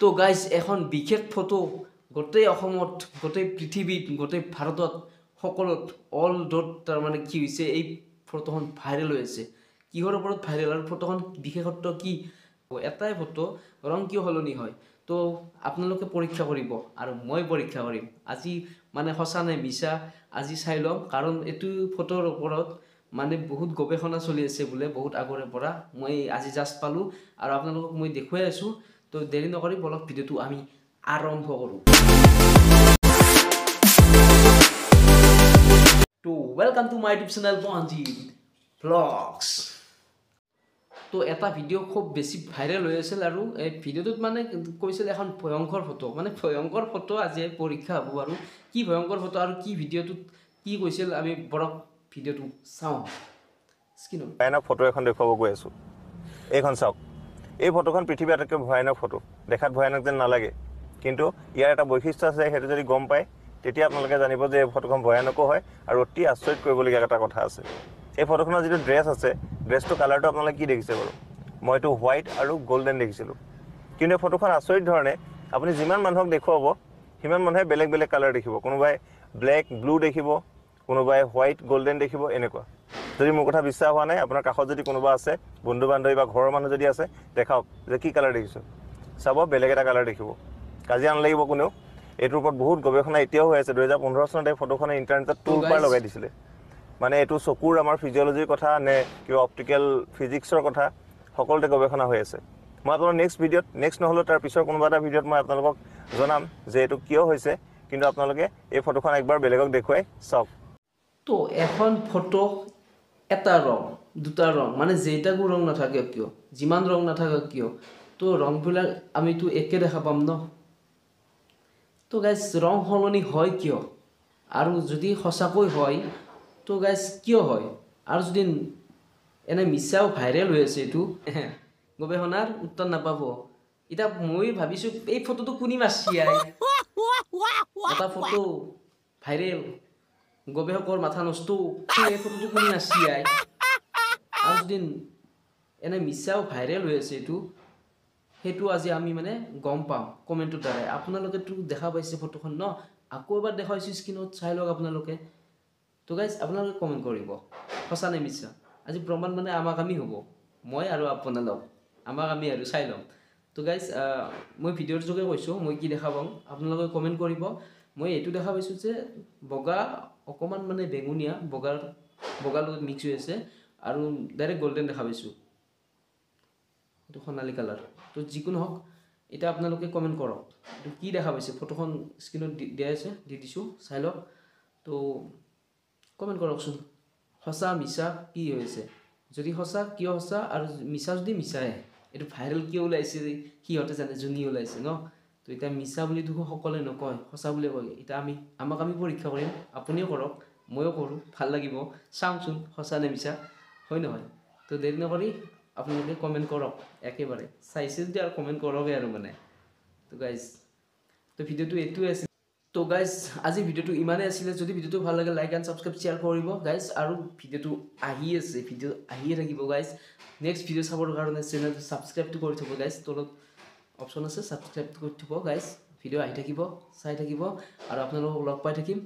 তো গাইজ এখন বিশেষ ফটো গোটেই অসমত গোটেই পৃথিৱীত গোটেই ভাৰতত সকলোত অল ডট তাৰমানে কি হৈছে এই ফটোখন ভাইৰেল হৈ আছে কিহৰ ওপৰত ভাইৰেল আৰু ফটোখন বিশেষত্ব কি এটাই ফটো ৰং কিয় সলনি হয় তো আপোনালোকে পৰীক্ষা কৰিব আৰু মই পৰীক্ষা কৰিম আজি মানে সঁচা নে মিছা আজি চাই লম কাৰণ এইটো ফটোৰ ওপৰত মানে বহুত গৱেষণা চলি আছে বোলে বহুত আগৰে পৰা মই আজি জাষ্ট পালো আৰু আপোনালোকক মই দেখুৱাই আছো তো দেৰি নকৰি বলক ভিডিওটো আমি আৰম্ভ কৰো তো welcome to my YouTube channel Panjit vlogs তো এটা ভিডিও খুব বেছি ভাইৰেল হৈ আছিল আৰু এই ভিডিওটোত মানে কৈছিল এখন ভয়ংকৰ ফটো মানে ভয়ংকৰ ফটো আজি পৰীক্ষা হ'ব আৰু কি ভয়ংকৰ ফটো আৰু কি ভিডিওটোত কি কৈছিল আমি বৰক ভিডিওটো চাওঁ স্ক্ৰিনত ভয়ানক ফটো এখন দেখুৱাব গৈ আছো এইখন চাওক এই ফটোখন পৃথিৱীৰ আটাইতকৈ ভয়ানক ফটো দেখাত ভয়ানক যেন নালাগে কিন্তু ইয়াৰ এটা বৈশিষ্ট্য আছে সেইটো যদি গম পায় তেতিয়া আপোনালোকে জানিব যে এই ফটোখন ভয়ানকো হয় আৰু অতি আচৰিত কৰিবলগীয়া এটা কথা আছে এই ফটোখনৰ যিটো ড্ৰেছ আছে ড্ৰেছটো কালাৰটো আপোনালোকে কি দেখিছে বাৰু মইতো হোৱাইট আৰু গোল্ডেন দেখিছিলোঁ কিন্তু এই ফটোখন আচৰিত ধৰণে আপুনি যিমান মানুহক দেখুৱাব সিমান মানুহে বেলেগ বেলেগ কালাৰ দেখিব কোনোবাই ব্লেক ব্লু দেখিব কোনোবাই হোৱাইট গোল্ডেন দেখিব এনেকুৱা যদি মোৰ কথা বিশ্বাস হোৱা নাই আপোনাৰ কাষত যদি কোনোবা আছে বন্ধু বান্ধৱী বা ঘৰৰ মানুহ যদি আছে দেখাওক যে কি কালাৰ দেখিছো চাব বেলেগ এটা কালাৰ দেখিব কাজিয়া নালাগিব কোনেও এইটোৰ ওপৰত বহুত গৱেষণা এতিয়াও হৈ আছে 2015 চনত এই ফটোখনে ইণ্টাৰনেটত টুলবাৰ লগাই দিছিলে মানে এইটো চকুৰ আমাৰ ফিজিঅলজিৰ কথা নে কিবা অপটিকেল ফিজিক্সৰ কথা সকলোতে গৱেষণা হৈ আছে মই আপোনাৰ নেক্সট ভিডিঅ'ত নেক্সট নহ'লেও তাৰ পিছৰ কোনোবা এটা ভিডিঅ'ত মই আপোনালোকক জনাম যে এইটো কিয় হৈছে কিন্তু আপোনালোকে এই ফটোখন একবাৰ বেলেগক দেখুৱাই চাওক তো এখন ফটো এটা ৰং দুটা ৰং মানে যেইটাকো ৰং নাথাকে কিয় যিমান ৰং নাথাকে কিয় তো ৰংবিলাক আমিতো একে দেখা পাম ন তো গাইজ ৰং সলনি হয় কিয় আৰু যদি সঁচাকৈ হয় তো গাইজ কিয় হয় আৰু যদি এনে মিছাও ভাইৰেল হৈ আছে এইটো গৱেষণাৰ উত্তৰ নাপাব এতিয়া মই ভাবিছোঁ এই ফটোটো কোনে মাৰছি এটা ফটো ভাইৰেল গৱেষকৰ মাথা নষ্ট এই ফটোটো কোনে মাৰছি আৰু যদি এনে মিছাও ভাইৰেল হৈ আছে এইটো সেইটো আজি আমি মানে গম পাম কমেণ্টৰ দ্বাৰাই আপোনালোকেতো দেখা পাইছে ফটোখন ন আকৌ এবাৰ দেখাইছোঁ স্ক্ৰীনত চাই লওক আপোনালোকে তো গাইজ আপোনালোকে কমেণ্ট কৰিব সঁচা নে মিছা আজি প্ৰমাণ মানে আমাক আমি হ'ব মই আৰু আপোনালোক আমাক আমি আৰু চাই ল'ম তো গাইজ মই ভিডিঅ'ৰ যোগে কৈছোঁ মই কি দেখা পাওঁ আপোনালোকে কমেণ্ট কৰিব মই এইটো দেখা পাইছোঁ যে বগা অকণমান মানে বেঙুনীয়া বগাৰ লগত মিক্স হৈ আছে আৰু ডাইৰেক্ট গল্ডেন দেখা পাইছোঁ এইটো সোণালী কালাৰ তো যিকোনো হওক এতিয়া আপোনালোকে কমেণ্ট কৰক এইটো কি দেখা পাইছে ফটোখন স্ক্ৰীনত দিয়া আছে দি দিছোঁ চাই লওক তো কমেণ্ট কৰকচোন সঁচা মিছা কি হৈছে যদি সঁচা কিয় সঁচা আৰু মিছা যদি মিছাই এইটো ভাইৰেল কিয় ওলাইছে সিহঁতে জানে যোনী ওলাইছে ন তো এতিয়া মিছা বুলি দেখোঁ সকলোৱে নকয় সঁচা বুলি কয় এতিয়া আমাক আমি পৰীক্ষা কৰিম আপুনিও কৰক ময়ো কৰোঁ ভাল লাগিব চাওঁচোন সঁচা নে মিছা হয় নহয় তো দেৰি নকৰি আপোনালোকে কমেণ্ট কৰক একেবাৰে চাইছে যদি আৰু কমেণ্ট কৰকে আৰু মানে তো গাইজ তো ভিডিঅ'টো এইটোৱে আছিল তো গাইজ আজি ভিডিঅ'টো ইমানেই আছিলে যদি ভিডিঅ'টো ভাল লাগে লাইক এণ্ড ছাবস্ক্ৰাইব শ্বেয়াৰ কৰিব গাইজ আৰু ভিডিঅ'টো আহি আছে ভিডিঅ' আহিয়ে থাকিব গাইজ নেক্সট ভিডিঅ' চাবৰ কাৰণে চেনেলটো ছাবস্ক্ৰাইবটো কৰি থ'ব গাইজ তলত অপশ্যন আছে ছাবস্ক্ৰাইব কৰি থ'ব গাইজ ভিডিঅ' আহি থাকিব চাই থাকিব আৰু আপোনালোকক লগ পাই থাকিম